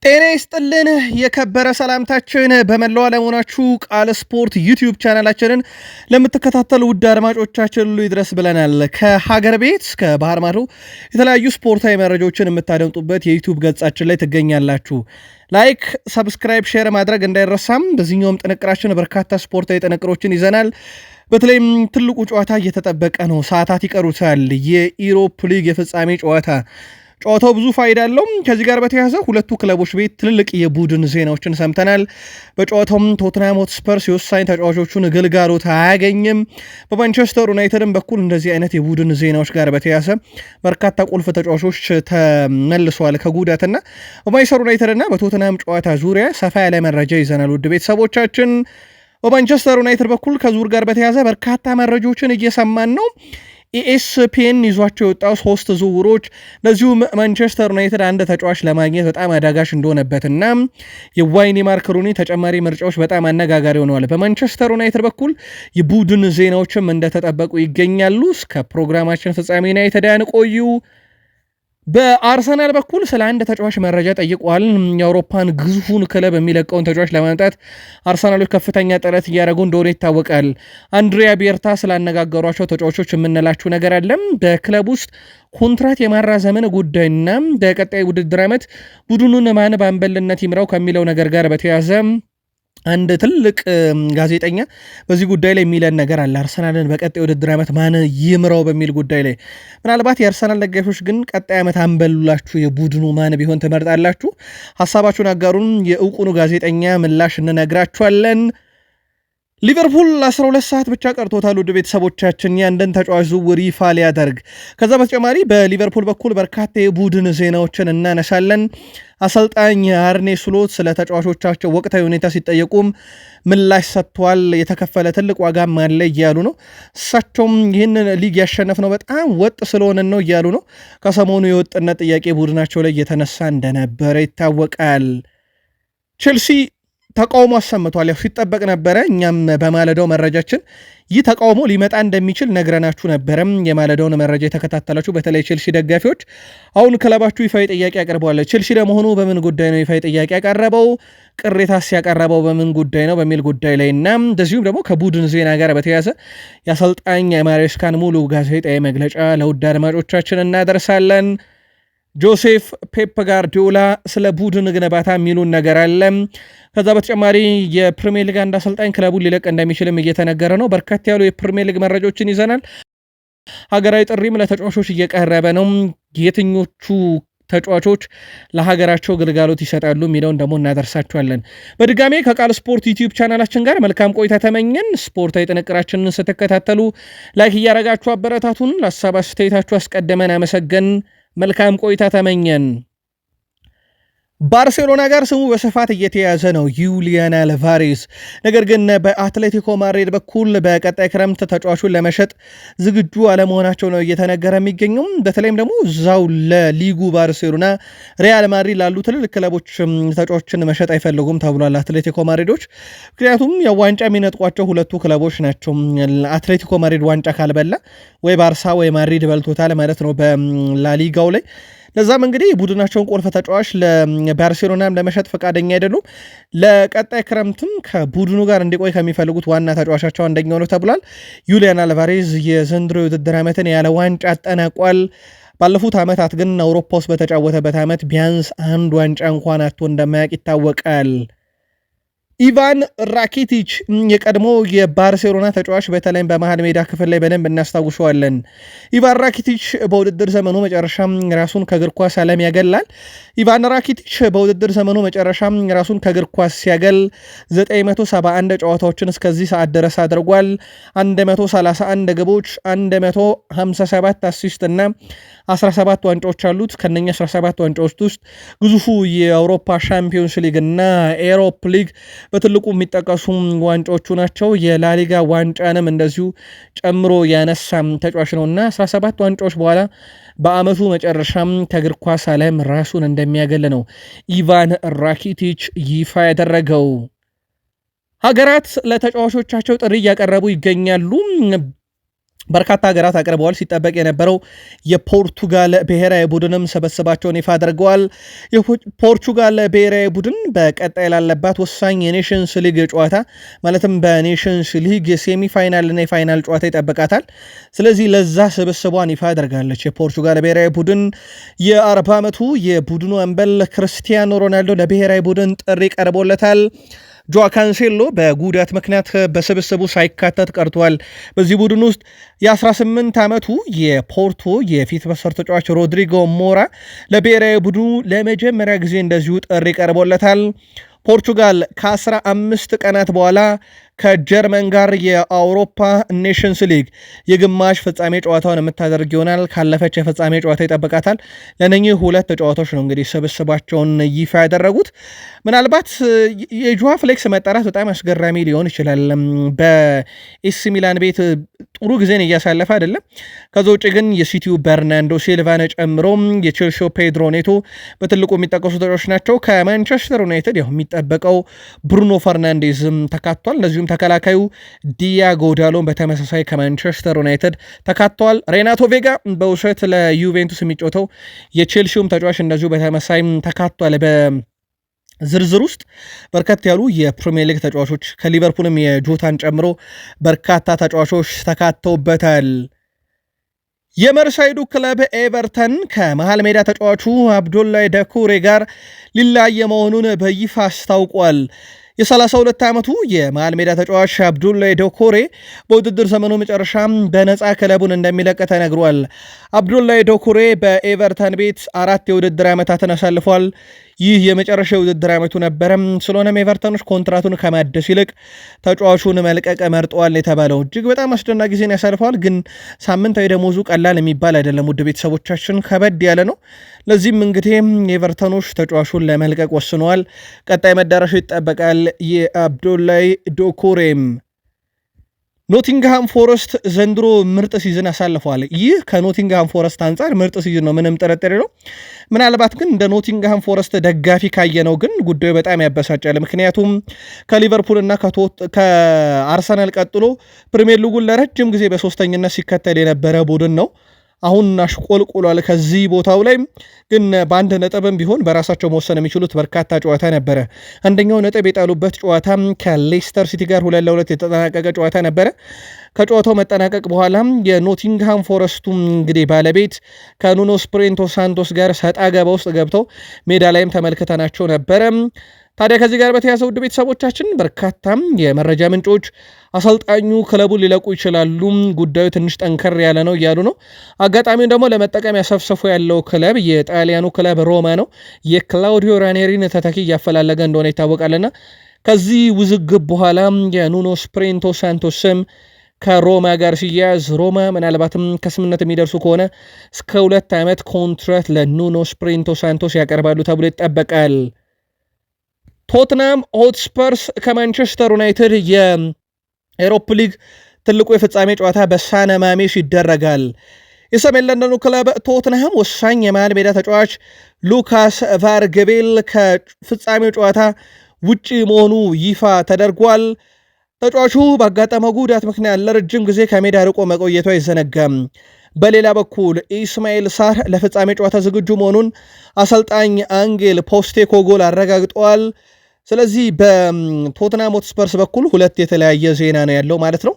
ጤና ይስጥልን የከበረ ሰላምታችን በመላው ዓለም ሆናችሁ ቃል ስፖርት ዩቲዩብ ቻናላችንን ለምትከታተሉ ውድ አድማጮቻችን ሁሉ ይድረስ ብለናል። ከሀገር ቤት እስከ ባህር ማዶ የተለያዩ ስፖርታዊ መረጃዎችን የምታደምጡበት የዩቲዩብ ገጻችን ላይ ትገኛላችሁ። ላይክ፣ ሰብስክራይብ፣ ሼር ማድረግ እንዳይረሳም። በዚህኛውም ጥንቅራችን በርካታ ስፖርታዊ ጥንቅሮችን ይዘናል። በተለይም ትልቁ ጨዋታ እየተጠበቀ ነው። ሰዓታት ይቀሩታል። የኢሮፕ ሊግ የፍጻሜ ጨዋታው ብዙ ፋይዳ አለው። ከዚህ ጋር በተያያዘ ሁለቱ ክለቦች ቤት ትልልቅ የቡድን ዜናዎችን ሰምተናል። በጨዋታውም ቶትናም ሆትስፐርስ የወሳኝ ተጫዋቾቹን ግልጋሎት አያገኝም። በማንቸስተር ዩናይትድም በኩል እንደዚህ አይነት የቡድን ዜናዎች ጋር በተያያዘ በርካታ ቁልፍ ተጫዋቾች ተመልሰዋል ከጉዳትና በማንቸስተር ዩናይትድና በቶትናም ጨዋታ ዙሪያ ሰፋ ያለ መረጃ ይዘናል። ውድ ቤተሰቦቻችን በማንቸስተር ዩናይትድ በኩል ከዙር ጋር በተያያዘ በርካታ መረጃዎችን እየሰማን ነው። ኢኤስፒኤን ይዟቸው የወጣው 3 ዝውውሮች ለዚሁም ማንቸስተር ዩናይትድ አንድ ተጫዋች ለማግኘት በጣም አዳጋሽ እንደሆነበትና የዋይኒ ማርክ ሩኒ ተጨማሪ ምርጫዎች በጣም አነጋጋሪ ሆነዋል። በማንቸስተር ዩናይትድ በኩል የቡድን ዜናዎችም እንደተጠበቁ ይገኛሉ። እስከ ፕሮግራማችን ፍጻሜ ዩናይትድ ያንቆዩ። በአርሰናል በኩል ስለ አንድ ተጫዋች መረጃ ጠይቋል። የአውሮፓን ግዙፉን ክለብ የሚለቀውን ተጫዋች ለማምጣት አርሰናሎች ከፍተኛ ጥረት እያደረጉ እንደሆነ ይታወቃል። አንድሪያ ቤርታ ስላነጋገሯቸው ተጫዋቾች የምንላችሁ ነገር አለም። በክለብ ውስጥ ኮንትራት የማራዘምን ጉዳይና በቀጣይ ውድድር ዓመት ቡድኑን ማን በአምበልነት ይምራው ከሚለው ነገር ጋር በተያያዘ አንድ ትልቅ ጋዜጠኛ በዚህ ጉዳይ ላይ የሚለን ነገር አለ። አርሰናልን በቀጣይ ውድድር ዓመት ማን ይምራው በሚል ጉዳይ ላይ ምናልባት የአርሰናል ደጋፊዎች ግን ቀጣይ ዓመት አንበሉላችሁ የቡድኑ ማን ቢሆን ትመርጣላችሁ? ሐሳባችሁን አጋሩን። የእውቁኑ ጋዜጠኛ ምላሽ እንነግራችኋለን። ሊቨርፑል 12 ሰዓት ብቻ ቀርቶታል። ውድ ቤተሰቦቻችን የአንድን ተጫዋች ዝውውር ይፋ ሊያደርግ። ከዛ በተጨማሪ በሊቨርፑል በኩል በርካታ የቡድን ዜናዎችን እናነሳለን። አሰልጣኝ አርኔ ስሎት ስለ ተጫዋቾቻቸው ወቅታዊ ሁኔታ ሲጠየቁም ምላሽ ሰጥቷል። የተከፈለ ትልቅ ዋጋም አለ እያሉ ነው። እሳቸውም ይህንን ሊግ ያሸነፍነው በጣም ወጥ ስለሆነ ነው እያሉ ነው። ከሰሞኑ የወጥነት ጥያቄ ቡድናቸው ላይ እየተነሳ እንደነበረ ይታወቃል። ቼልሲ ተቃውሞ አሰምቷል። ያው ሲጠበቅ ነበረ። እኛም በማለዳው መረጃችን ይህ ተቃውሞ ሊመጣ እንደሚችል ነግረናችሁ ነበረም። የማለዳውን መረጃ የተከታተላችሁ በተለይ ቼልሲ ደጋፊዎች አሁን ክለባችሁ ይፋዊ ጥያቄ ያቀርበዋል። ቼልሲ ለመሆኑ በምን ጉዳይ ነው ይፋዊ ጥያቄ ያቀረበው? ቅሬታስ ያቀረበው በምን ጉዳይ ነው በሚል ጉዳይ ላይ እና እንደዚሁም ደግሞ ከቡድን ዜና ጋር በተያያዘ የአሰልጣኝ ማሬስካን ሙሉ ጋዜጣዊ መግለጫ ለውድ አድማጮቻችን እናደርሳለን። ጆሴፍ ፔፕ ጋርዲዮላ ስለ ቡድን ግንባታ የሚሉን ነገር አለ። ከዛ በተጨማሪ የፕሪሚየር ሊግ አንድ አሰልጣኝ ክለቡን ሊለቅ እንደሚችልም እየተነገረ ነው። በርከት ያሉ የፕሪሚየር ሊግ መረጃዎችን ይዘናል። ሀገራዊ ጥሪም ለተጫዋቾች እየቀረበ ነው። የትኞቹ ተጫዋቾች ለሀገራቸው ግልጋሎት ይሰጣሉ የሚለውን ደግሞ እናደርሳችኋለን። በድጋሜ ከቃል ስፖርት ዩቲዩብ ቻናላችን ጋር መልካም ቆይታ ተመኘን። ስፖርታዊ ጥንቅራችንን ስትከታተሉ ላይክ እያረጋችሁ አበረታቱን። ለሀሳብ አስተያየታችሁ አስቀድመን አመሰገን። መልካም ቆይታ ተመኘን። ባርሴሎና ጋር ስሙ በስፋት እየተያዘ ነው ዩሊያን አልቫሬዝ። ነገር ግን በአትሌቲኮ ማድሪድ በኩል በቀጣይ ክረምት ተጫዋቹን ለመሸጥ ዝግጁ አለመሆናቸው ነው እየተነገረ የሚገኙም። በተለይም ደግሞ እዛው ለሊጉ ባርሴሎና፣ ሪያል ማድሪድ ላሉ ትልልቅ ክለቦች ተጫዋቾችን መሸጥ አይፈልጉም ተብሏል አትሌቲኮ ማድሪዶች። ምክንያቱም የዋንጫ የሚነጥቋቸው ሁለቱ ክለቦች ናቸው። አትሌቲኮ ማድሪድ ዋንጫ ካልበላ ወይ ባርሳ ወይ ማድሪድ በልቶታል ማለት ነው በላሊጋው ላይ። ለዛም እንግዲህ ቡድናቸውን ቁልፍ ተጫዋች ለባርሴሎናም ለመሸጥ ፈቃደኛ አይደሉም። ለቀጣይ ክረምትም ከቡድኑ ጋር እንዲቆይ ከሚፈልጉት ዋና ተጫዋቻቸው አንደኛው ነው ተብሏል። ዩሊያን አልቫሬዝ የዘንድሮ የውድድር ዓመትን ያለ ዋንጫ አጠናቋል። ባለፉት ዓመታት ግን አውሮፓ ውስጥ በተጫወተበት ዓመት ቢያንስ አንድ ዋንጫ እንኳን አጥቶ እንደማያውቅ ይታወቃል። ኢቫን ራኪቲች የቀድሞ የባርሴሎና ተጫዋች በተለይም በመሃል ሜዳ ክፍል ላይ በደንብ እናስታውሸዋለን። ኢቫን ራኪቲች በውድድር ዘመኑ መጨረሻም ራሱን ከእግር ኳስ ዓለም ያገላል። ኢቫን ራኪቲች በውድድር ዘመኑ መጨረሻም ራሱን ከእግር ኳስ ሲያገል 971 ጨዋታዎችን እስከዚህ ሰዓት ድረስ አድርጓል። 131 ግቦች፣ 157 አሲስት እና 17 ዋንጫዎች አሉት። ከነኛ 17 ዋንጫዎች ውስጥ ግዙፉ የአውሮፓ ሻምፒዮንስ ሊግ እና ኤሮፕ ሊግ በትልቁ የሚጠቀሱ ዋንጫዎቹ ናቸው። የላሊጋ ዋንጫንም እንደዚሁ ጨምሮ ያነሳም ተጫዋች ነውና 17 ዋንጫዎች በኋላ በአመቱ መጨረሻም ከእግር ኳስ ዓለም ራሱን እንደሚያገል ነው ኢቫን ራኪቲች ይፋ ያደረገው። ሀገራት ለተጫዋቾቻቸው ጥሪ እያቀረቡ ይገኛሉ። በርካታ ሀገራት አቅርበዋል። ሲጠበቅ የነበረው የፖርቱጋል ብሔራዊ ቡድንም ስብስባቸውን ይፋ አድርገዋል። የፖርቱጋል ብሔራዊ ቡድን በቀጣይ ላለባት ወሳኝ የኔሽንስ ሊግ ጨዋታ ማለትም በኔሽንስ ሊግ የሴሚፋይናል እና የፋይናል ጨዋታ ይጠብቃታል። ስለዚህ ለዛ ስብስቧን ይፋ አድርጋለች። የፖርቱጋል ብሔራዊ ቡድን የ40 ዓመቱ የቡድኑ አምበል ክርስቲያኖ ሮናልዶ ለብሔራዊ ቡድን ጥሪ ቀርቦለታል። ጆዋ ካንሴሎ በጉዳት ምክንያት በስብስቡ ሳይካተት ቀርቷል። በዚህ ቡድን ውስጥ የ18 ዓመቱ የፖርቶ የፊት መስመር ተጫዋች ሮድሪጎ ሞራ ለብሔራዊ ቡድኑ ለመጀመሪያ ጊዜ እንደዚሁ ጥሪ ቀርቦለታል። ፖርቱጋል ከ15 ቀናት በኋላ ከጀርመን ጋር የአውሮፓ ኔሽንስ ሊግ የግማሽ ፍጻሜ ጨዋታውን የምታደርግ ይሆናል። ካለፈች የፍጻሜ ጨዋታ ይጠብቃታል። ለነኚህ ሁለት ጨዋታዎች ነው እንግዲህ ስብስባቸውን ይፋ ያደረጉት። ምናልባት የጆዋ ፍሌክስ መጠራት በጣም አስገራሚ ሊሆን ይችላል። በኤሲ ሚላን ቤት ጥሩ ጊዜን እያሳለፈ አይደለም። ከዛ ውጭ ግን የሲቲው በርናንዶ ሲልቫን ጨምሮ የቼልሲው ፔድሮ ኔቶ በትልቁ የሚጠቀሱ ተጫዋቾች ናቸው። ከማንቸስተር ዩናይትድ ያው የሚጠበቀው ብሩኖ ፈርናንዴዝም ተካቷል። እንደዚሁም ተከላካዩ ዲያጎ ዳሎን በተመሳሳይ ከማንቸስተር ዩናይትድ ተካቷል። ሬናቶ ቬጋ በውሰት ለዩቬንቱስ የሚጫወተው የቼልሲውም ተጫዋች እንደዚሁ በተመሳሳይ ተካቷል። ዝርዝር ውስጥ በርከት ያሉ የፕሪሚየር ሊግ ተጫዋቾች ከሊቨርፑልም የጆታን ጨምሮ በርካታ ተጫዋቾች ተካተውበታል። የመርሳይዱ ክለብ ኤቨርተን ከመሃል ሜዳ ተጫዋቹ አብዱላይ ደኩሬ ጋር ሊለያየ መሆኑን በይፋ አስታውቋል። የ32 ዓመቱ የመሃል ሜዳ ተጫዋች አብዱላይ ዶኮሬ በውድድር ዘመኑ መጨረሻ በነፃ ክለቡን እንደሚለቅ ተነግሯል። አብዱላይ ዶኮሬ በኤቨርተን ቤት 4 የውድድር ዓመታትን አሳልፏል። ይህ የመጨረሻ የውድድር ዓመቱ ነበረም። ስለሆነም ኤቨርተኖች ኮንትራቱን ከማደስ ይልቅ ተጫዋቹን መልቀቅ መርጠዋል የተባለው እጅግ በጣም አስደናቂ ጊዜን ያሳልፈዋል። ግን ሳምንታዊ ደሞዙ ቀላል የሚባል አይደለም። ውድ ቤተሰቦቻችን ከበድ ያለ ነው። ለዚህም እንግዲህ ኤቨርተኖች ተጫዋቹን ለመልቀቅ ወስነዋል። ቀጣይ መዳረሻው ይጠበቃል። የአብዱላይ ዶኮሬም ኖቲንግሃም ፎረስት ዘንድሮ ምርጥ ሲዝን አሳልፈዋል። ይህ ከኖቲንግሃም ፎረስት አንጻር ምርጥ ሲዝን ነው፣ ምንም ጥርጥር ነው። ምናልባት ግን እንደ ኖቲንግሃም ፎረስት ደጋፊ ካየነው ግን ጉዳዩ በጣም ያበሳጫል። ምክንያቱም ከሊቨርፑል እና ከአርሰናል ቀጥሎ ፕሪሚየር ሊጉን ለረጅም ጊዜ በሶስተኝነት ሲከተል የነበረ ቡድን ነው። አሁን አሽቆልቁሏል። ከዚህ ቦታው ላይ ግን በአንድ ነጥብም ቢሆን በራሳቸው መወሰን የሚችሉት በርካታ ጨዋታ ነበረ። አንደኛው ነጥብ የጣሉበት ጨዋታ ከሌስተር ሲቲ ጋር 2-2 የተጠናቀቀ ጨዋታ ነበረ። ከጨዋታው መጠናቀቅ በኋላ የኖቲንግሃም ፎረስቱ እንግዲህ ባለቤት ከኑኖ ስፕሪንቶ ሳንቶስ ጋር ሰጣ ገባ ውስጥ ገብተው ሜዳ ላይም ተመልክተናቸው ነበረ። ታዲያ ከዚህ ጋር በተያያዘ ውድ ቤተሰቦቻችን በርካታም የመረጃ ምንጮች አሰልጣኙ ክለቡን ሊለቁ ይችላሉ፣ ጉዳዩ ትንሽ ጠንከር ያለ ነው እያሉ ነው። አጋጣሚውን ደግሞ ለመጠቀም ያሰፍሰፉ ያለው ክለብ የጣሊያኑ ክለብ ሮማ ነው። የክላውዲዮ ራኔሪን ተተኪ እያፈላለገ እንደሆነ ይታወቃልና ከዚህ ውዝግብ በኋላ የኑኖ ስፕሪንቶ ሳንቶስ ስም ከሮማ ጋር ሲያያዝ ሮማ ምናልባትም ከስምነት የሚደርሱ ከሆነ እስከ 2 ዓመት ኮንትራት ለኑኖ ስፕሪንቶ ሳንቶስ ያቀርባሉ ተብሎ ይጠበቃል። ቶትናም ሆትስፐርስ ከማንቸስተር ዩናይትድ የኤሮፕ ሊግ ትልቁ የፍጻሜ ጨዋታ በሳነ ማሜስ ይደረጋል። የሰሜን ለንደኑ ክለብ ቶትንሃም ወሳኝ የመሃል ሜዳ ተጫዋች ሉካስ ቫርገቤል ከፍጻሜው ጨዋታ ውጪ መሆኑ ይፋ ተደርጓል። ተጫዋቹ ባጋጠመው ጉዳት ምክንያት ለረጅም ጊዜ ከሜዳ ርቆ መቆየቱ አይዘነጋም። በሌላ በኩል ኢስማኤል ሳር ለፍጻሜ ጨዋታ ዝግጁ መሆኑን አሰልጣኝ አንጌል ፖስቴኮግሉ አረጋግጠዋል። ስለዚህ በቶትናም ሆትስፐርስ በኩል 2 የተለያየ ዜና ነው ያለው ማለት ነው።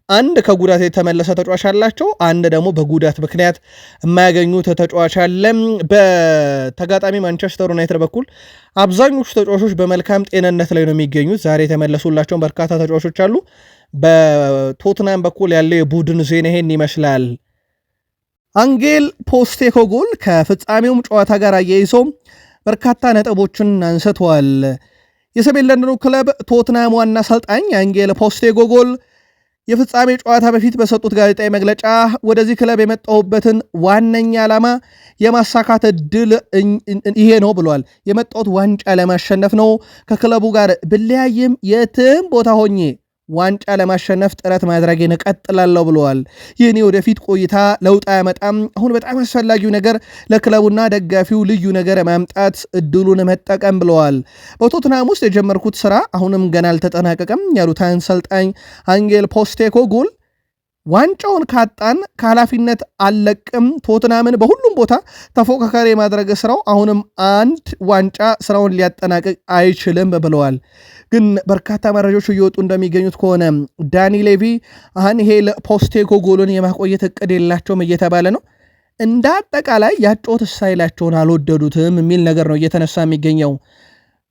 አንድ ከጉዳት የተመለሰ ተጫዋች አላቸው፣ አንድ ደግሞ በጉዳት ምክንያት የማያገኙት ተጫዋች አለ። በተጋጣሚ ማንቸስተር ዩናይትድ በኩል አብዛኞቹ ተጫዋቾች በመልካም ጤንነት ላይ ነው የሚገኙት። ዛሬ የተመለሱላቸውን በርካታ ተጫዋቾች አሉ። በቶትናም በኩል ያለው የቡድን ዜና ይሄን ይመስላል። አንጌል ፖስቴኮግሉ ከፍጻሜውም ጨዋታ ጋር አያይዞ በርካታ ነጥቦችን አንስተዋል። የሰሜን ለንደኑ ክለብ ቶትናም ዋና አሰልጣኝ አንጌል ፖስቴኮግሉ የፍጻሜ ጨዋታ በፊት በሰጡት ጋዜጣዊ መግለጫ ወደዚህ ክለብ የመጣሁበትን ዋነኛ ዓላማ የማሳካት እድል ይሄ ነው ብሏል። የመጣሁት ዋንጫ ለማሸነፍ ነው። ከክለቡ ጋር ብለያይም የትም ቦታ ሆኜ ዋንጫ ለማሸነፍ ጥረት ማድረጌን እቀጥላለሁ ብለዋል። ይህኔ ወደፊት ቆይታ ለውጥ አያመጣም። አሁን በጣም አስፈላጊው ነገር ለክለቡና ደጋፊው ልዩ ነገር ማምጣት እድሉን መጠቀም ብለዋል። በቶትናም ውስጥ የጀመርኩት ስራ አሁንም ገና አልተጠናቀቀም ያሉት አሰልጣኝ አንጌል ፖስቴኮግሉ ዋንጫውን ካጣን ከኃላፊነት አልለቅም፣ ቶትናምን በሁሉም ቦታ ተፎካካሪ የማድረግ ስራው አሁንም አንድ ዋንጫ ስራውን ሊያጠናቅቅ አይችልም ብለዋል። ግን በርካታ መረጃዎች እየወጡ እንደሚገኙት ከሆነ ዳኒ ሌቪ አንሄል ፖስቴኮግሉን የማቆየት እቅድ የላቸውም እየተባለ ነው። እንደ አጠቃላይ ያጮት ስታይላቸውን አልወደዱትም የሚል ነገር ነው እየተነሳ የሚገኘው።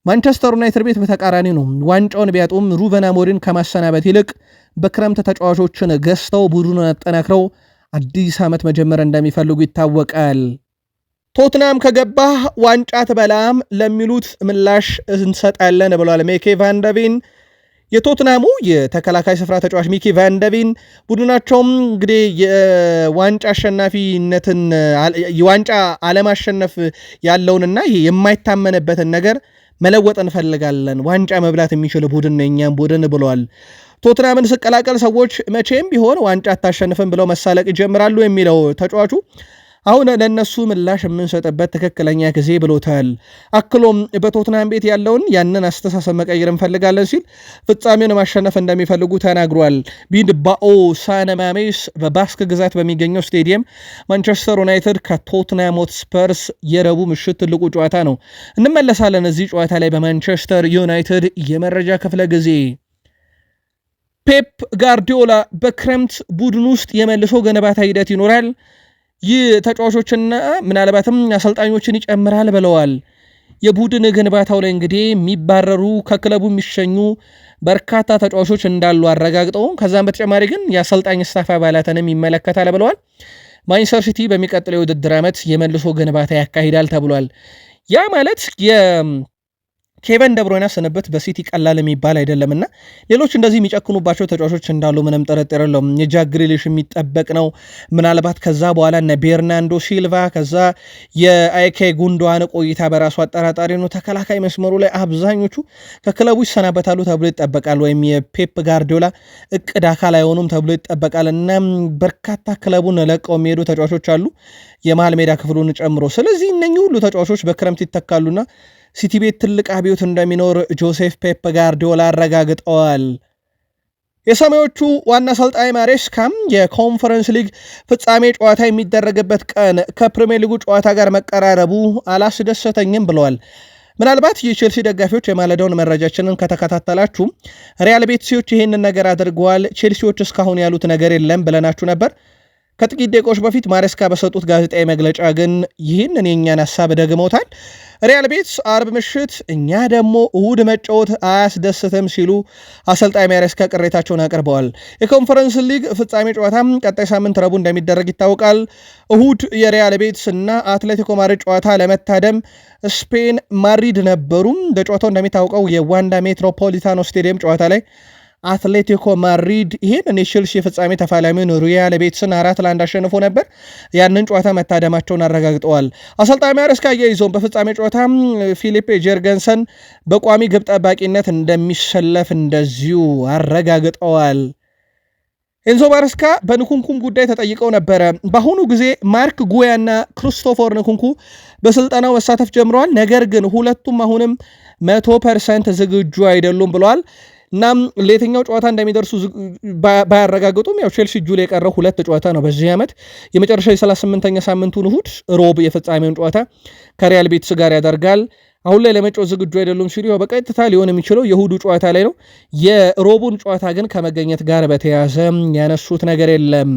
ማንቸስተር ዩናይትድ ቤት በተቃራኒ ነው። ዋንጫውን ቢያጡም ሩበን አሞሪም ከማሰናበት ይልቅ በክረምት ተጫዋቾችን ገዝተው ቡድኑን አጠናክረው አዲስ ዓመት መጀመር እንደሚፈልጉ ይታወቃል። ቶትናም ከገባህ ዋንጫ ትበላም ለሚሉት ምላሽ እንሰጣለን ብለዋል ሚኪ ቫንደቪን። የቶትናሙ የተከላካይ ስፍራ ተጫዋች ሚኪ ቫንደቪን ቡድናቸውም እንግዲህ የዋንጫ አሸናፊነትን የዋንጫ አለማሸነፍ ያለውንና የማይታመንበትን ነገር መለወጥ እንፈልጋለን፣ ዋንጫ መብላት የሚችል ቡድን ነው የኛም ቡድን ብለዋል። ቶትናምን ስቀላቀል ሰዎች መቼም ቢሆን ዋንጫ አታሸንፍም ብለው መሳለቅ ይጀምራሉ የሚለው ተጫዋቹ አሁን ለነሱ ምላሽ የምንሰጥበት ትክክለኛ ጊዜ ብሎታል። አክሎም በቶትናም ቤት ያለውን ያንን አስተሳሰብ መቀየር እንፈልጋለን ሲል ፍጻሜውን ማሸነፍ እንደሚፈልጉ ተናግሯል። ቢልባኦ ሳን ማሜስ በባስክ ግዛት በሚገኘው ስቴዲየም ማንቸስተር ዩናይትድ ከቶትናም ሆትስፐርስ የረቡዕ ምሽት ትልቁ ጨዋታ ነው። እንመለሳለን እዚህ ጨዋታ ላይ በማንቸስተር ዩናይትድ የመረጃ ክፍለ ጊዜ። ፔፕ ጋርዲዮላ በክረምት ቡድን ውስጥ የመልሶ ገነባታ ሂደት ይኖራል፣ ይህ ተጫዋቾችና ምናልባትም አሰልጣኞችን ይጨምራል ብለዋል። የቡድን ግንባታው ላይ እንግዲህ የሚባረሩ ከክለቡ የሚሸኙ በርካታ ተጫዋቾች እንዳሉ አረጋግጠው ከዛም በተጨማሪ ግን የአሰልጣኝ ስታፍ አባላትንም ይመለከታል ብለዋል። ማንቸስተር ሲቲ በሚቀጥለው የውድድር ዓመት የመልሶ ግንባታ ያካሂዳል ተብሏል። ያ ማለት ኬቨን ደብሮይና ስንብት በሲቲ ቀላል የሚባል አይደለምና ሌሎች እንደዚህ የሚጨክኑባቸው ተጫዋቾች እንዳሉ ምንም ጥርጥር የለውም። የጃክ ግሪሊሽ የሚጠበቅ ነው። ምናልባት ከዛ በኋላ እነ ቤርናንዶ ሲልቫ ከዛ የአይኬ ጉንዶዋን ቆይታ በራሱ አጠራጣሪ ነው። ተከላካይ መስመሩ ላይ አብዛኞቹ ከክለቡ ይሰናበታሉ ተብሎ ይጠበቃል፣ ወይም የፔፕ ጋርዲዮላ እቅድ አካል አይሆኑም ተብሎ ይጠበቃል እና በርካታ ክለቡን ለቀው የሚሄዱ ተጫዋቾች አሉ የመሃል ሜዳ ክፍሉን ጨምሮ። ስለዚህ እነኚህ ሁሉ ተጫዋቾች በክረምት ይተካሉና ሲቲ ቤት ትልቅ አብዮት እንደሚኖር ጆሴፍ ፔፕ ጋርዲዮላ አረጋግጠዋል። የሰማዮቹ ዋና አሰልጣኝ ማሬስካም የኮንፈረንስ ሊግ ፍጻሜ ጨዋታ የሚደረግበት ቀን ከፕሪሚየር ሊጉ ጨዋታ ጋር መቀራረቡ አላስደሰተኝም ብለዋል። ምናልባት የቼልሲ ደጋፊዎች የማለዳውን መረጃችንን ከተከታተላችሁ ሪያል ቤቲሶች ይህንን ነገር አድርገዋል፣ ቼልሲዎች እስካሁን ያሉት ነገር የለም ብለናችሁ ነበር። ከጥቂት ደቂቃዎች በፊት ማሬስካ በሰጡት ጋዜጣዊ መግለጫ ግን ይህንን የእኛን ሀሳብ ደግመውታል። ሪያል ቤትስ አርብ ምሽት እኛ ደግሞ እሁድ መጫወት አያስደስትም ሲሉ አሰልጣኝ ማሬስካ ቅሬታቸውን አቅርበዋል። የኮንፈረንስ ሊግ ፍጻሜ ጨዋታም ቀጣይ ሳምንት ረቡዕ እንደሚደረግ ይታወቃል። እሁድ የሪያል ቤትስ እና አትሌቲኮ ማድሪድ ጨዋታ ለመታደም ስፔን ማድሪድ ነበሩ። በጨዋታው እንደሚታወቀው የዋንዳ ሜትሮፖሊታኖ ስቴዲየም ጨዋታ ላይ አትሌቲኮ ማድሪድ ይህን የቼልሲ ፍጻሜ ተፋላሚውን ሪያል ቤቲስን 4-1 አሸንፎ ነበር። ያንን ጨዋታ መታደማቸውን አረጋግጠዋል። አሰልጣኝ ማሬስካ አያይዘውም በፍጻሜ ጨዋታ ፊሊፔ ጀርገንሰን በቋሚ ግብ ጠባቂነት እንደሚሰለፍ እንደዚሁ አረጋግጠዋል። ኤንዞ ማሬስካ በንኩንኩም ጉዳይ ተጠይቀው ነበረ። በአሁኑ ጊዜ ማርክ ጉያና ክሪስቶፈር ንኩንኩ በስልጠናው መሳተፍ ጀምረዋል፣ ነገር ግን ሁለቱም አሁንም 100% ዝግጁ አይደሉም ብለዋል። እናም ለየትኛው ጨዋታ እንደሚደርሱ ባያረጋግጡም ያው ቼልሲ እጁ ላይ የቀረው 2 ጨዋታ ነው በዚህ ዓመት። የመጨረሻ የ38ኛ ሳምንቱን እሁድ ሮብ የፍጻሜውን ጨዋታ ከሪያል ቤቲስ ጋር ያደርጋል። አሁን ላይ ለመጫወት ዝግጁ አይደሉም ሲሉ በቀጥታ ሊሆን የሚችለው የእሁዱ ጨዋታ ላይ ነው። የሮቡን ጨዋታ ግን ከመገኘት ጋር በተያያዘ ያነሱት ነገር የለም።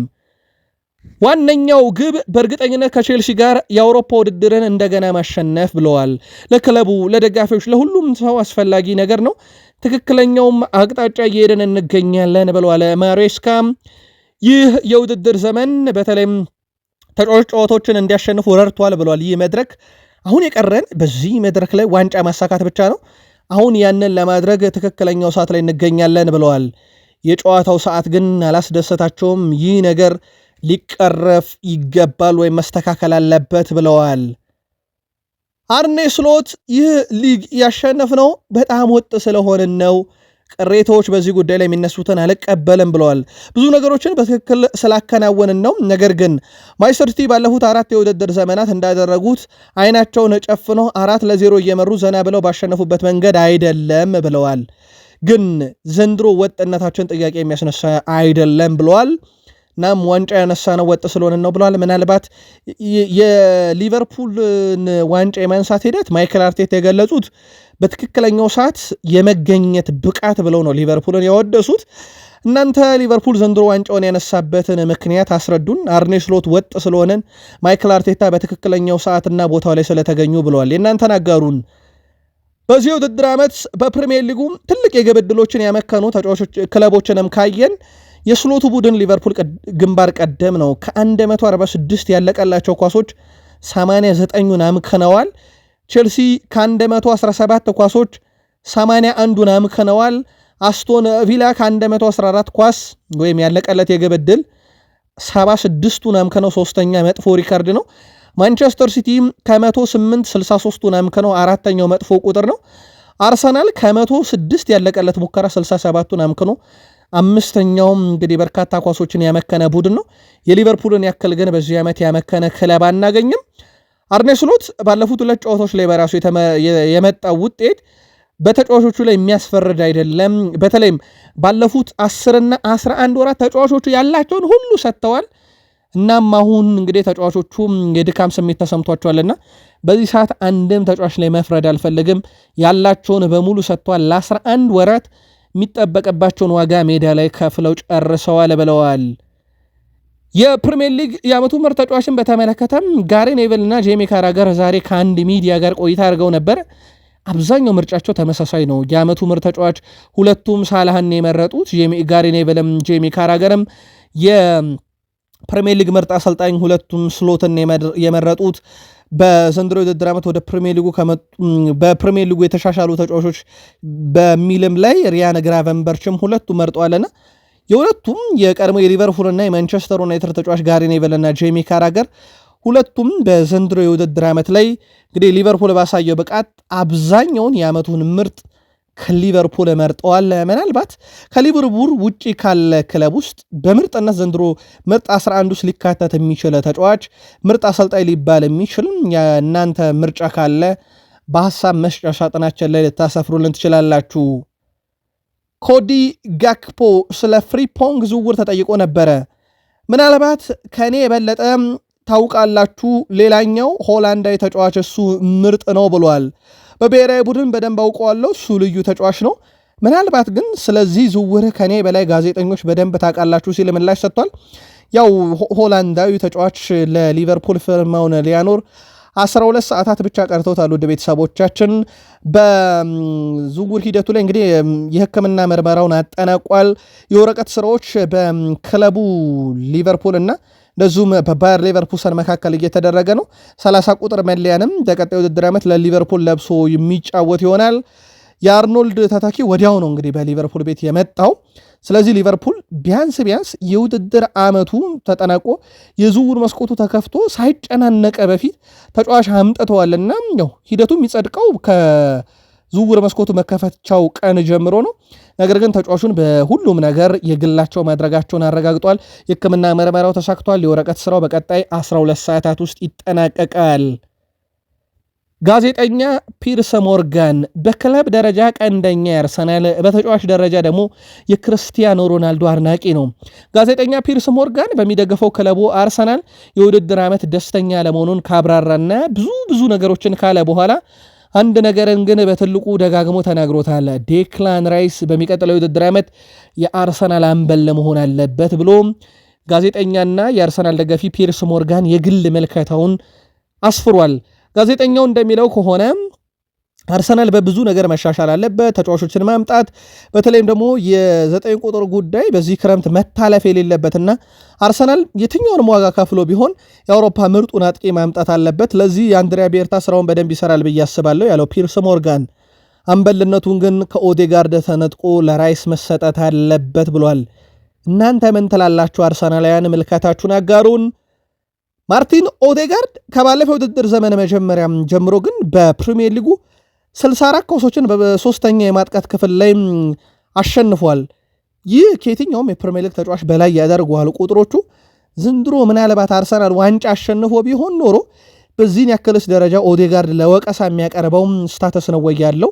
ዋነኛው ግብ በእርግጠኝነት ከቼልሲ ጋር የአውሮፓ ውድድርን እንደገና ማሸነፍ ብለዋል። ለክለቡ፣ ለደጋፊዎች፣ ለሁሉም ሰው አስፈላጊ ነገር ነው። ትክክለኛውም አቅጣጫ እየሄድን እንገኛለን ብለዋል ማሬስካ። ይህ የውድድር ዘመን በተለይም ተጫዋቾች ጨዋታዎችን እንዲያሸንፉ ረድቷል ብለዋል። ይህ መድረክ አሁን የቀረን በዚህ መድረክ ላይ ዋንጫ ማሳካት ብቻ ነው። አሁን ያንን ለማድረግ ትክክለኛው ሰዓት ላይ እንገኛለን ብለዋል። የጨዋታው ሰዓት ግን አላስደሰታቸውም። ይህ ነገር ሊቀረፍ ይገባል ወይም መስተካከል አለበት ብለዋል። አርኔ ስሎት ይህ ሊግ ያሸነፍነው በጣም ወጥ ስለሆንን ነው፣ ቅሬታዎች በዚህ ጉዳይ ላይ የሚነሱትን አልቀበልም ብለዋል። ብዙ ነገሮችን በትክክል ስላከናወንን ነው፣ ነገር ግን ማንቸስተር ሲቲ ባለፉት 4 የውድድር ዘመናት እንዳደረጉት አይናቸውን ጨፍነው 4-0 እየመሩ ዘና ብለው ባሸነፉበት መንገድ አይደለም ብለዋል። ግን ዘንድሮ ወጥነታችን ጥያቄ የሚያስነሳ አይደለም ብለዋል። ናም ዋንጫ ያነሳ ነው ወጥ ስለሆነ ነው ብለዋል። ምናልባት የሊቨርፑልን ዋንጫ የማንሳት ሂደት ማይክል አርቴታ የገለጹት በትክክለኛው ሰዓት የመገኘት ብቃት ብለው ነው ሊቨርፑልን ያወደሱት። እናንተ ሊቨርፑል ዘንድሮ ዋንጫውን ያነሳበትን ምክንያት አስረዱን፣ አርኔ ስሎት ወጥ ስለሆነን ማይክል አርቴታ በትክክለኛው ሰዓትና ቦታው ላይ ስለተገኙ ብለዋል። የእናንተን አጋሩን። በዚህ ውድድር ዓመት በፕሪሚየር ሊጉ ትልቅ የግብ ዕድሎችን ያመከኑ ተጫዋቾች ክለቦችንም ካየን የስሎቱ ቡድን ሊቨርፑል ግንባር ቀደም ነው። ከ146 ያለቀላቸው ኳሶች 89ን አምክነዋል። ቼልሲ ከ117 ኳሶች 81ን አምክነዋል። አስቶን ቪላ ከ114 ኳስ ወይም ያለቀለት የግብ ዕድል 76ቱን አምክነው ሶስተኛ መጥፎ ሪካርድ ነው። ማንቸስተር ሲቲ ከ108 63ቱን አምክነው አራተኛው መጥፎ ቁጥር ነው። አርሰናል ከ106 ያለቀለት ሙከራ 67ቱን አምክነው አምስተኛውም እንግዲህ በርካታ ኳሶችን ያመከነ ቡድን ነው። የሊቨርፑልን ያክል ግን በዚህ ዓመት ያመከነ ክለብ አናገኝም። አርኔ ስሎት ባለፉት 2 ጨዋታዎች ላይ በራሱ የመጣው ውጤት በተጫዋቾቹ ላይ የሚያስፈርድ አይደለም። በተለይም ባለፉት 10 እና 11 ወራት ተጫዋቾቹ ያላቸውን ሁሉ ሰጥተዋል። እናም አሁን እንግዲህ ተጫዋቾቹ የድካም ስሜት ተሰምቷቸዋልና በዚህ ሰዓት አንድም ተጫዋች ላይ መፍረድ አልፈልግም፣ ያላቸውን በሙሉ ሰጥተዋል። ለ11 ወራት የሚጠበቅባቸውን ዋጋ ሜዳ ላይ ከፍለው ጨርሰዋል ብለዋል። የፕሪሚየር ሊግ የዓመቱ ምርጥ ተጫዋችን በተመለከተም ጋሪ ኔቭል እና ጄሚ ካራገር ዛሬ ከአንድ ሚዲያ ጋር ቆይታ አድርገው ነበር። አብዛኛው ምርጫቸው ተመሳሳይ ነው። የዓመቱ ምርጥ ተጫዋች ሁለቱም ሳላህን የመረጡት ጋሪ ኔቭልም ጄሚ ካራገርም፣ የፕሪሚየር ሊግ ምርጥ አሰልጣኝ ሁለቱም ስሎትን የመረጡት። በዘንድሮ የውድድር ዓመት ወደ በፕሪሚየር ሊጉ የተሻሻሉ ተጫዋቾች በሚልም ላይ ሪያን ግራቨንበርችም ሁለቱ መርጠዋልና የሁለቱም የቀድሞ የሊቨርፑልና የማንቸስተር ዩናይትድ ተጫዋች ጋሪ ኔቭል እና ጄሚ ካራገር ሁለቱም በዘንድሮ የውድድር ዓመት ላይ እንግዲህ ሊቨርፑል ባሳየው ብቃት አብዛኛውን የዓመቱን ምርጥ ከሊቨርፑል መርጠዋል። ምናልባት ከሊቨርፑል ውጪ ካለ ክለብ ውስጥ በምርጥነት ዘንድሮ ምርጥ 11 ውስጥ ሊካተት የሚችል ተጫዋች ምርጥ አሰልጣኝ ሊባል የሚችል እናንተ ምርጫ ካለ በሐሳብ መስጫ ሳጥናችን ላይ ልታሰፍሩልን ትችላላችሁ። ኮዲ ጋክፖ ስለ ፍሪፖንግ ዝውውር ተጠይቆ ነበረ። ምናልባት ከኔ የበለጠ ታውቃላችሁ፣ ሌላኛው ሆላንዳዊ ተጫዋች እሱ ምርጥ ነው ብሏል። በብሔራዊ ቡድን በደንብ አውቀዋለሁ፣ እሱ ልዩ ተጫዋች ነው። ምናልባት ግን ስለዚህ ዝውውር ከኔ በላይ ጋዜጠኞች በደንብ ታውቃላችሁ ሲል ምላሽ ሰጥቷል። ያው ሆላንዳዊ ተጫዋች ለሊቨርፑል ፊርማውን ሊያኖር 12 ሰዓታት ብቻ ቀርተውታል። ውድ ቤተሰቦቻችን በዝውውር ሂደቱ ላይ እንግዲህ የሕክምና ምርመራውን አጠናቋል። የወረቀት ስራዎች በክለቡ ሊቨርፑል እና እንደዚሁም በባየር ሌቨርኩሰን መካከል እየተደረገ ነው። 30 ቁጥር መለያንም በቀጣይ ውድድር ዓመት ለሊቨርፑል ለብሶ የሚጫወት ይሆናል። የአርኖልድ ተተኪ ወዲያው ነው እንግዲህ በሊቨርፑል ቤት የመጣው። ስለዚህ ሊቨርፑል ቢያንስ የውድድር ዓመቱ ተጠናቆ የዝውውር መስኮቱ ተከፍቶ ሳይጨናነቀ በፊት ተጫዋች አምጥተዋልና ያው ሂደቱ የሚጸድቀው ከዝውውር መስኮቱ መከፈቻው ቀን ጀምሮ ነው። ነገር ግን ተጫዋቹን በሁሉም ነገር የግላቸው ማድረጋቸውን አረጋግጧል። የሕክምና ምርመራው ተሳክቷል። የወረቀት ስራው በቀጣይ 12 ሰዓታት ውስጥ ይጠናቀቃል። ጋዜጠኛ ፒርስ ሞርጋን በክለብ ደረጃ ቀንደኛ ያርሰናል፣ በተጫዋች ደረጃ ደግሞ የክርስቲያኖ ሮናልዶ አድናቂ ነው። ጋዜጠኛ ፒርስ ሞርጋን በሚደግፈው ክለቡ አርሰናል የውድድር ዓመት ደስተኛ ለመሆኑን ካብራራና ብዙ ነገሮችን ካለ በኋላ አንድ ነገርን ግን በትልቁ ደጋግሞ ተናግሮታል። ዴክላን ራይስ በሚቀጥለው የውድድር ዓመት የአርሰናል አምበል መሆን አለበት ብሎ ጋዜጠኛና የአርሰናል ደጋፊ ፒርስ ሞርጋን የግል መልከታውን አስፍሯል። ጋዜጠኛው እንደሚለው ከሆነ አርሰናል በብዙ ነገር መሻሻል አለበት፣ ተጫዋቾችን ማምጣት፣ በተለይም ደግሞ የ9 ቁጥር ጉዳይ በዚህ ክረምት መታለፍ የሌለበትና አርሰናል የትኛውንም ዋጋ ከፍሎ ቢሆን የአውሮፓ ምርጡን አጥቂ ማምጣት አለበት። ለዚህ የአንድሪያ ቤርታ ስራውን በደንብ ይሰራል ብዬ አስባለሁ ያለው ፒርስ ሞርጋን፣ አምበልነቱን ግን ከኦዴጋርድ ተነጥቆ ለራይስ መሰጠት አለበት ብሏል። እናንተ ምን ትላላችሁ አርሰናላውያን? ምልከታችሁን አጋሩን። ማርቲን ኦዴጋርድ ከባለፈው ውድድር ዘመን መጀመሪያ ጀምሮ ግን በፕሪሚየር ሊጉ 64 ኳሶችን በሶስተኛ የማጥቃት ክፍል ላይ አሸንፏል። ይህ ከየትኛውም የፕሪሚየር ሊግ ተጫዋች በላይ ያደርገዋል ቁጥሮቹ። ዘንድሮ ምናልባት አርሰናል ዋንጫ አሸንፎ ቢሆን ኖሮ በዚህን ያክልስ ደረጃ ኦዴጋርድ ለወቀሳ የሚያቀርበው ስታተስ ነው ወይ ያለው?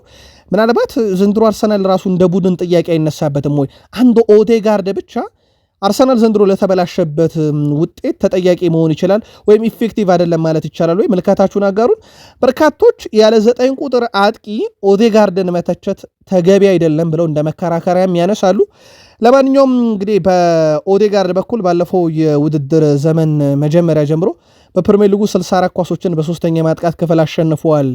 ምናልባት ዘንድሮ አርሰናል ራሱ እንደ ቡድን ጥያቄ አይነሳበትም ወይ? አንድ ኦዴጋርድ ብቻ አርሰናል ዘንድሮ ለተበላሸበት ውጤት ተጠያቂ መሆን ይችላል ወይም ኢፌክቲቭ አይደለም ማለት ይቻላል ወይ? ምልከታችሁን አጋሩን። በርካቶች ያለ 9 ቁጥር አጥቂ ኦዴጋርድን መተቸት ተገቢ አይደለም ብለው እንደ መከራከሪያም ያነሳሉ። ለማንኛውም እንግዲህ በኦዴጋርድ በኩል ባለፈው የውድድር ዘመን መጀመሪያ ጀምሮ በፕሪሚየር ሊጉ 64 ኳሶችን በሶስተኛ የማጥቃት ክፍል አሸንፈዋል።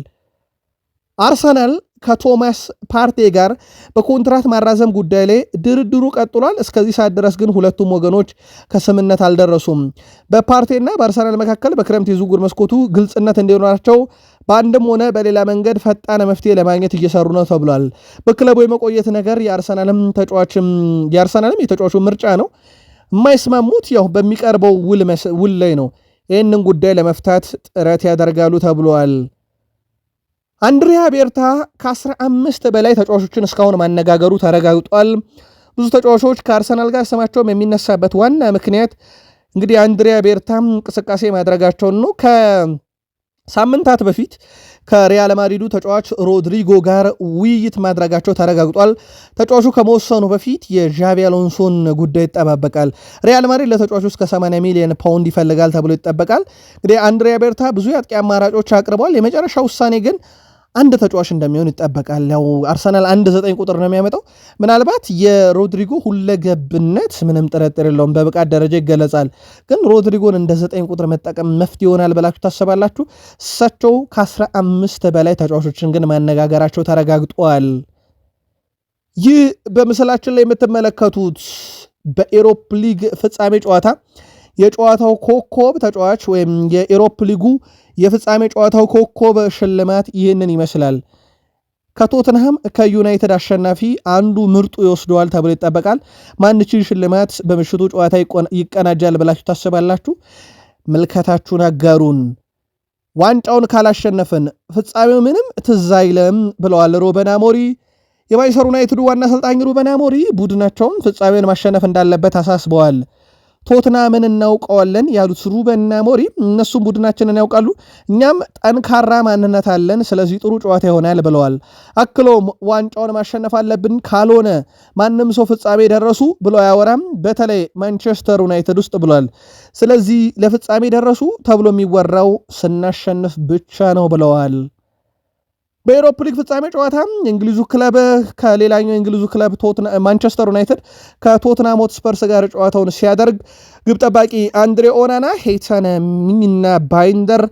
አርሰናል ከቶማስ ፓርቴ ጋር በኮንትራት ማራዘም ጉዳይ ላይ ድርድሩ ቀጥሏል። እስከዚህ ሰዓት ድረስ ግን ሁለቱም ወገኖች ከስምነት አልደረሱም። በፓርቴና በአርሰናል መካከል በክረምት የዝውውር መስኮቱ ግልጽነት እንዲኖራቸው በአንድም ሆነ በሌላ መንገድ ፈጣን መፍትሄ ለማግኘት እየሰሩ ነው ተብሏል። በክለቡ የመቆየት ነገር የአርሰናልም የተጫዋቹ ምርጫ ነው። የማይስማሙት ያው በሚቀርበው ውል ላይ ነው። ይህንን ጉዳይ ለመፍታት ጥረት ያደርጋሉ ተብሏል። አንድሪያ ቤርታ ከ15 በላይ ተጫዋቾችን እስካሁን ማነጋገሩ ተረጋግጧል። ብዙ ተጫዋቾች ከአርሰናል ጋር ስማቸውም የሚነሳበት ዋና ምክንያት እንግዲህ አንድሪያ ቤርታ እንቅስቃሴ ማድረጋቸውን ነው። ከሳምንታት በፊት ከሪያል ማድሪዱ ተጫዋች ሮድሪጎ ጋር ውይይት ማድረጋቸው ተረጋግጧል። ተጫዋቹ ከመወሰኑ በፊት የዣቪ አሎንሶን ጉዳይ ይጠባበቃል። ሪያል ማድሪድ ለተጫዋቹ እስከ 80 ሚሊዮን ፓውንድ ይፈልጋል ተብሎ ይጠበቃል። እንግዲህ አንድሪያ ቤርታ ብዙ የአጥቂ አማራጮች አቅርበዋል። የመጨረሻ ውሳኔ ግን አንድ ተጫዋች እንደሚሆን ይጠበቃል። ያው አርሰናል 9 ቁጥር ነው የሚያመጣው። ምናልባት የሮድሪጎ ሁለገብነት ምንም ጥርጥር የለውም በብቃት ደረጃ ይገለጻል። ግን ሮድሪጎን እንደ 9 ቁጥር መጠቀም መፍትሄ ይሆናል ብላችሁ ታስባላችሁ? እሳቸው ከ15 በላይ ተጫዋቾችን ግን ማነጋገራቸው ተረጋግጧል። ይህ በምስላችን ላይ የምትመለከቱት በኤሮፕ ሊግ ፍጻሜ ጨዋታ የጨዋታው ኮከብ ተጫዋች ወይም የኤሮፕ ሊጉ የፍጻሜ ጨዋታው ኮከብ ሽልማት ይህንን ይመስላል። ከቶትንሃም ከዩናይትድ አሸናፊ አንዱ ምርጡ ይወስደዋል ተብሎ ይጠበቃል። ማንችን ሽልማት በምሽቱ ጨዋታ ይቀናጃል ብላችሁ ታስባላችሁ? ምልከታችሁን አጋሩን። ዋንጫውን ካላሸነፍን ፍጻሜው ምንም ትዝ አይልም ብለዋል ሩበን አሞሪም። የማንቸስተር ዩናይትዱ ዋና አሰልጣኝ ሩበን አሞሪም ቡድናቸውን ፍጻሜውን ማሸነፍ እንዳለበት አሳስበዋል። ቶትናምን እናውቀዋለን ያሉት ሩበን አሞሪም እነሱም ቡድናችንን ያውቃሉ፣ እኛም ጠንካራ ማንነት አለን፣ ስለዚህ ጥሩ ጨዋታ ይሆናል ብለዋል። አክሎም ዋንጫውን ማሸነፍ አለብን፣ ካልሆነ ማንም ሰው ፍጻሜ ደረሱ ብሎ አያወራም፣ በተለይ ማንቸስተር ዩናይትድ ውስጥ ብሏል። ስለዚህ ለፍጻሜ ደረሱ ተብሎ የሚወራው ስናሸንፍ ብቻ ነው ብለዋል። በኤሮፕ ሊግ ፍጻሜ ጨዋታ የእንግሊዙ ክለብ ከሌላኛው የእንግሊዙ ክለብ ማንቸስተር ዩናይትድ ከቶትናም ሆትስፐርስ ጋር ጨዋታውን ሲያደርግ ግብ ጠባቂ አንድሬ ኦናና፣ ሄይተን ሚኒና ባይንደር፣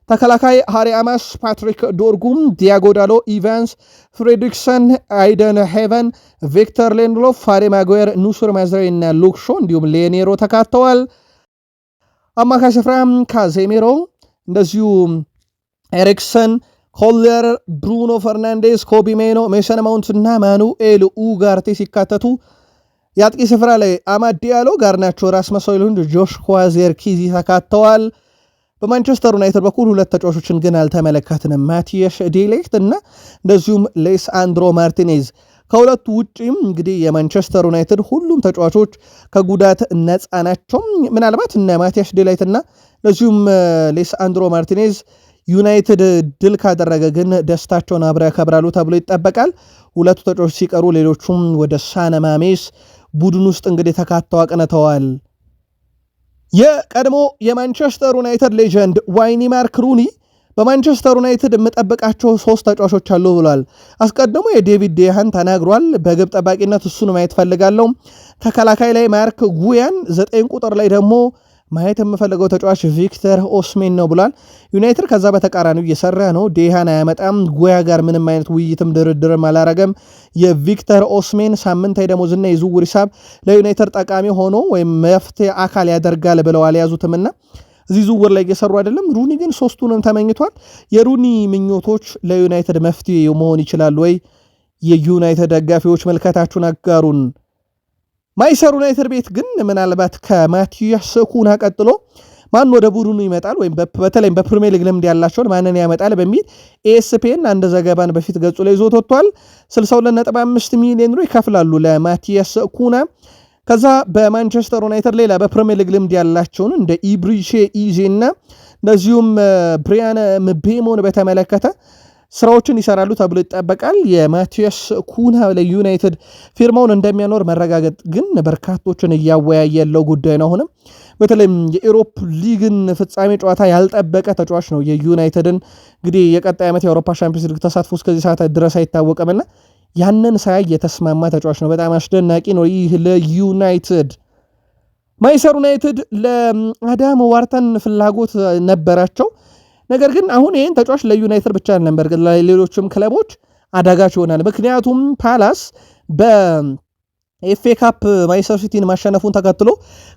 ተከላካይ ሃሪ አማስ፣ ፓትሪክ ዶርጉም፣ ዲያጎ ዳሎ፣ ኢቫንስ፣ ፍሬድሪክሰን፣ አይደን ሄቨን፣ ቪክተር ሌንድሎፍ፣ ሃሪ ማጓየር፣ ኑሱር ማዝሬ እና ሉክ ሾ እንዲሁም ሌኔሮ ተካተዋል። አማካይ ስፍራ ካዜሜሮ፣ እንደዚሁ ኤሪክሰን፣ ኮለር፣ ብሩኖ ፈርናንዴስ፣ ኮቢ ሜኖ፣ ሜሰን ማውንት እና ማኑኤል ኡጋርቴ ሲካተቱ የአጥቂ ስፍራ ላይ አማድ ዲያሎ፣ ጋርናቾ፣ ራስመስ ሆይሉንድ፣ ጆሽua ዚርክዚ ተካተዋል። በማንቸስተር ዩናይትድ በኩል ሁለት ተጫዋቾችን ግን አልተመለከትንም፣ ማቲያስ ዴሊክት እና እንደዚሁም ሌሳንድሮ ማርቲኔዝ። ከሁለቱ ውጪም እንግዲህ የማንቸስተር ዩናይትድ ሁሉም ተጫዋቾች ከጉዳት ነፃ ናቸው። ምናልባት እነ ማቲያስ ዴሊክት እና እንደዚሁም ሌሳንድሮ ማርቲኔዝ ዩናይትድ ድል ካደረገ ግን ደስታቸውን አብረው ያከብራሉ ተብሎ ይጠበቃል። ሁለቱ ተጫዋቾች ሲቀሩ ሌሎቹም ወደ ሳነማሜስ ቡድን ውስጥ እንግዲህ ተካተው አቅንተዋል። የቀድሞ የማንቸስተር ዩናይትድ ሌጀንድ ዋይኒ ማርክ ሩኒ በማንቸስተር ዩናይትድ የምጠብቃቸው 3 ተጫዋቾች አሉ ብሏል። አስቀድሞ የዴቪድ ዴሃን ተናግሯል። በግብ ጠባቂነት እሱን ማየት ፈልጋለሁ። ተከላካይ ላይ ማርክ ጉያን፣ 9 ቁጥር ላይ ደግሞ ማየት የምፈልገው ተጫዋች ቪክተር ኦስሜን ነው ብሏል። ዩናይትድ ከዛ በተቃራኒው እየሰራ ነው። ዴሃን አያመጣም። ጉያ ጋር ምንም አይነት ውይይትም ድርድርም አላረገም። የቪክተር ኦስሜን ሳምንታዊ ደሞዝና የዝውውር ሂሳብ ለዩናይትድ ጠቃሚ ሆኖ ወይም መፍትሄ አካል ያደርጋል ብለው አልያዙትምና እዚህ ዝውውር ላይ እየሰሩ አይደለም። ሩኒ ግን 3ቱንም ተመኝቷል። የሩኒ ምኞቶች ለዩናይትድ መፍትሄ መሆን ይችላሉ ወይ? የዩናይትድ ደጋፊዎች መልከታችሁን አጋሩን። ማንቸስተር ዩናይትድ ቤት ግን ምናልባት ከማቲያስ ኩና ቀጥሎ ማን ወደ ቡድኑ ይመጣል ወይም በተለይም በፕሪሚየር ሊግ ልምድ ያላቸውን ማንን ያመጣል በሚል ኤስፒኤን አንድ ዘገባን በፊት ገጹ ላይ ይዞት ወጥቷል። 62.5 ሚሊዮን ዩሮ ይከፍላሉ ለማቲያስ ኩና። ከዛ በማንቸስተር ዩናይትድ ሌላ በፕሪሚየር ሊግ ልምድ ያላቸውን እንደ ኢብሪቼ ኢዜ እና እንደዚሁም ብሪያን ምቤሞን በተመለከተ ስራዎችን ይሰራሉ ተብሎ ይጠበቃል። የማቲያስ ኩና ለዩናይትድ ፊርማውን እንደሚያኖር መረጋገጥ ግን በርካቶችን እያወያየ ያለው ጉዳይ ነው። አሁንም በተለይም የኢሮፕ ሊግን ፍጻሜ ጨዋታ ያልጠበቀ ተጫዋች ነው። የዩናይትድን እንግዲህ የቀጣይ ዓመት የአውሮፓ ሻምፒዮንስ ሊግ ተሳትፎ እስከዚህ ሰዓት ድረስ አይታወቅምና ያንን ሳያይ የተስማማ ተጫዋች ነው። በጣም አስደናቂ ነው። ይህ ለዩናይትድ ማንቸስተር ዩናይትድ ለአዳም ዋርተን ፍላጎት ነበራቸው። ነገር ግን አሁን ይህን ተጫዋች ለዩናይትድ ብቻ ነበር ለሌሎችም ክለቦች አዳጋች ይሆናል። ምክንያቱም ፓላስ በኤፍኤ ካፕ ማንቸስተር ሲቲን ማሸነፉን ተከትሎ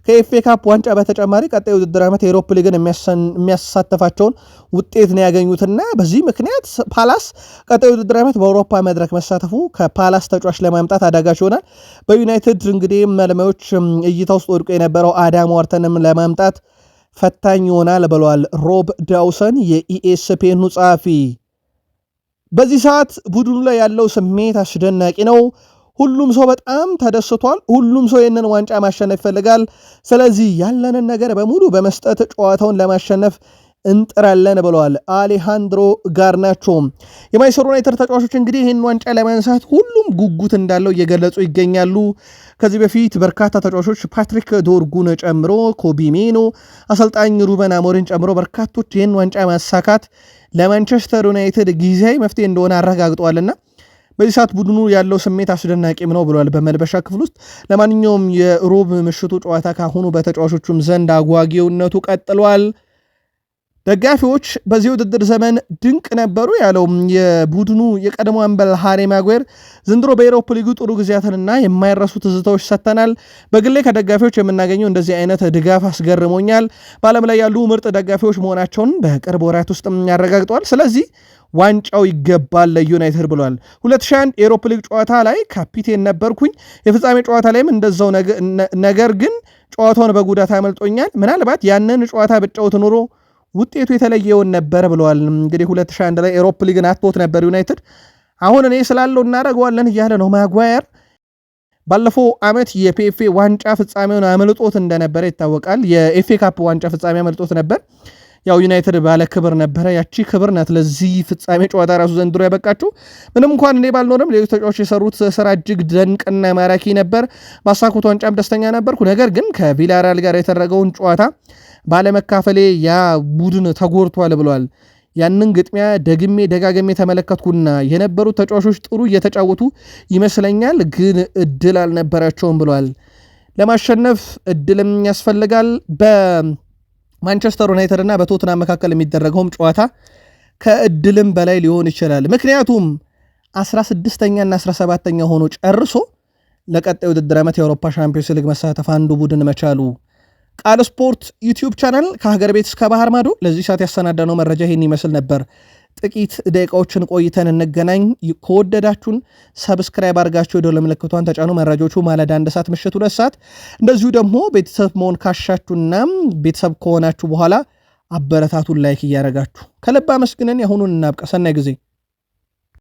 ከኤፍኤ ካፕ ዋንጫ በተጨማሪ ቀጣይ ውድድር ዓመት የአውሮፓ ሊግን የሚያሳተፋቸውን ውጤት ነው ያገኙትና በዚህ ምክንያት ፓላስ ቀጣይ ውድድር ዓመት በአውሮፓ መድረክ መሳተፉ ከፓላስ ተጫዋች ለማምጣት አዳጋች ይሆናል። በዩናይትድ እንግዲህ መልማዮች እይታ ውስጥ ወድቆ የነበረው አዳም ዋርተንም ለማምጣት ፈታኝ ይሆናል ብለዋል ሮብ ዳውሰን የኢኤስፒኤኑ ጸሐፊ። በዚህ ሰዓት ቡድኑ ላይ ያለው ስሜት አስደናቂ ነው። ሁሉም ሰው በጣም ተደስቷል። ሁሉም ሰው ይህንን ዋንጫ ማሸነፍ ይፈልጋል። ስለዚህ ያለንን ነገር በሙሉ በመስጠት ጨዋታውን ለማሸነፍ እንጥራለን ብለዋል አሌሃንድሮ ጋርናቾ። የማንቸስተር ዩናይትድ ተጫዋቾች እንግዲህ ይህን ዋንጫ ለማንሳት ሁሉም ጉጉት እንዳለው እየገለጹ ይገኛሉ። ከዚህ በፊት በርካታ ተጫዋቾች ፓትሪክ ዶርጉን ጨምሮ ኮቢ ሜኖ፣ አሰልጣኝ ሩበን አሞሪን ጨምሮ በርካቶች ይህን ዋንጫ ማሳካት ለማንቸስተር ዩናይትድ ጊዜያዊ መፍትሄ እንደሆነ አረጋግጠዋልና በዚህ ሰዓት ቡድኑ ያለው ስሜት አስደናቂም ነው ብሏል በመልበሻ ክፍል ውስጥ። ለማንኛውም የሮብ ምሽቱ ጨዋታ ካሁኑ በተጫዋቾቹም ዘንድ አጓጊውነቱ ቀጥሏል። ደጋፊዎች በዚህ ውድድር ዘመን ድንቅ ነበሩ ያለው የቡድኑ የቀድሞ አምበል ሃሪ ማጓየር ዘንድሮ በኤሮፓ ሊጉ ጥሩ ጊዜያትንና የማይረሱ ትዝታዎች ሰጥተናል። በግሌ ከደጋፊዎች የምናገኘው እንደዚህ አይነት ድጋፍ አስገርሞኛል። በዓለም ላይ ያሉ ምርጥ ደጋፊዎች መሆናቸውን በቅርብ ወራት ውስጥ ያረጋግጠዋል። ስለዚህ ዋንጫው ይገባል ለዩናይትድ ብሏል። 2001 የኤሮፓ ሊግ ጨዋታ ላይ ካፒቴን ነበርኩኝ። የፍጻሜ ጨዋታ ላይም እንደዛው ነገር ግን ጨዋታውን በጉዳት አመልጦኛል። ምናልባት ያንን ጨዋታ ብጫወት ኖሮ ውጤቱ የተለየውን ነበር ብለዋል። እንግዲህ 2001 ላይ ኤሮፓ ሊግን አጥቶት ነበር ዩናይትድ። አሁን እኔ ስላለው እናደርገዋለን እያለ ነው ማጓየር። ባለፈው ዓመት የፒኤፍኤ ዋንጫ ፍጻሜውን አመልጦት እንደነበረ ይታወቃል። የኤፍኤ ካፕ ዋንጫ ፍጻሜ አመልጦት ነበር። ያው ዩናይትድ ባለ ክብር ነበረ። ያቺ ክብር ናት ለዚህ ፍጻሜ ጨዋታ ራሱ ዘንድሮ ያበቃችሁ። ምንም እንኳን እኔ ባልኖርም ሌሎች ተጫዋቾች የሰሩት ስራ እጅግ ድንቅና ማራኪ ነበር። ባሳኩት ዋንጫም ደስተኛ ነበርኩ። ነገር ግን ከቪላሪያል ጋር የተደረገውን ጨዋታ ባለመካፈሌ ያ ቡድን ተጎድቷል ብሏል። ያንን ግጥሚያ ደጋግሜ ተመለከትኩና የነበሩት ተጫዋቾች ጥሩ እየተጫወቱ ይመስለኛል፣ ግን እድል አልነበራቸውም ብሏል። ለማሸነፍ እድልም ያስፈልጋል። በማንቸስተር ዩናይትድ እና በቶትናም መካከል የሚደረገውም ጨዋታ ከእድልም በላይ ሊሆን ይችላል። ምክንያቱም 16ኛ እና 17ኛ ሆኖ ጨርሶ ለቀጣይ ውድድር ዓመት የአውሮፓ ሻምፒዮንስ ሊግ መሳተፍ አንዱ ቡድን መቻሉ። ቃል ስፖርት ዩቲዩብ ቻናል ከሀገር ቤት እስከ ባህር ማዶ ለዚህ ሰዓት ያሰናዳነው መረጃ ይህን ይመስል ነበር። ጥቂት ደቂቃዎችን ቆይተን እንገናኝ። ከወደዳችሁን ሰብስክራይብ አድርጋችሁ የደወል ምልክቷን ተጫኑ። መረጃዎቹ ማለዳ 1 ሰዓት ምሽት 2 ሰዓት፣ እንደዚሁ ደግሞ ቤተሰብ መሆን ካሻችሁና ቤተሰብ ከሆናችሁ በኋላ አበረታቱን ላይክ እያደረጋችሁ ከልብ አመስግነን የአሁኑን እናብቃ። ሰናይ ጊዜ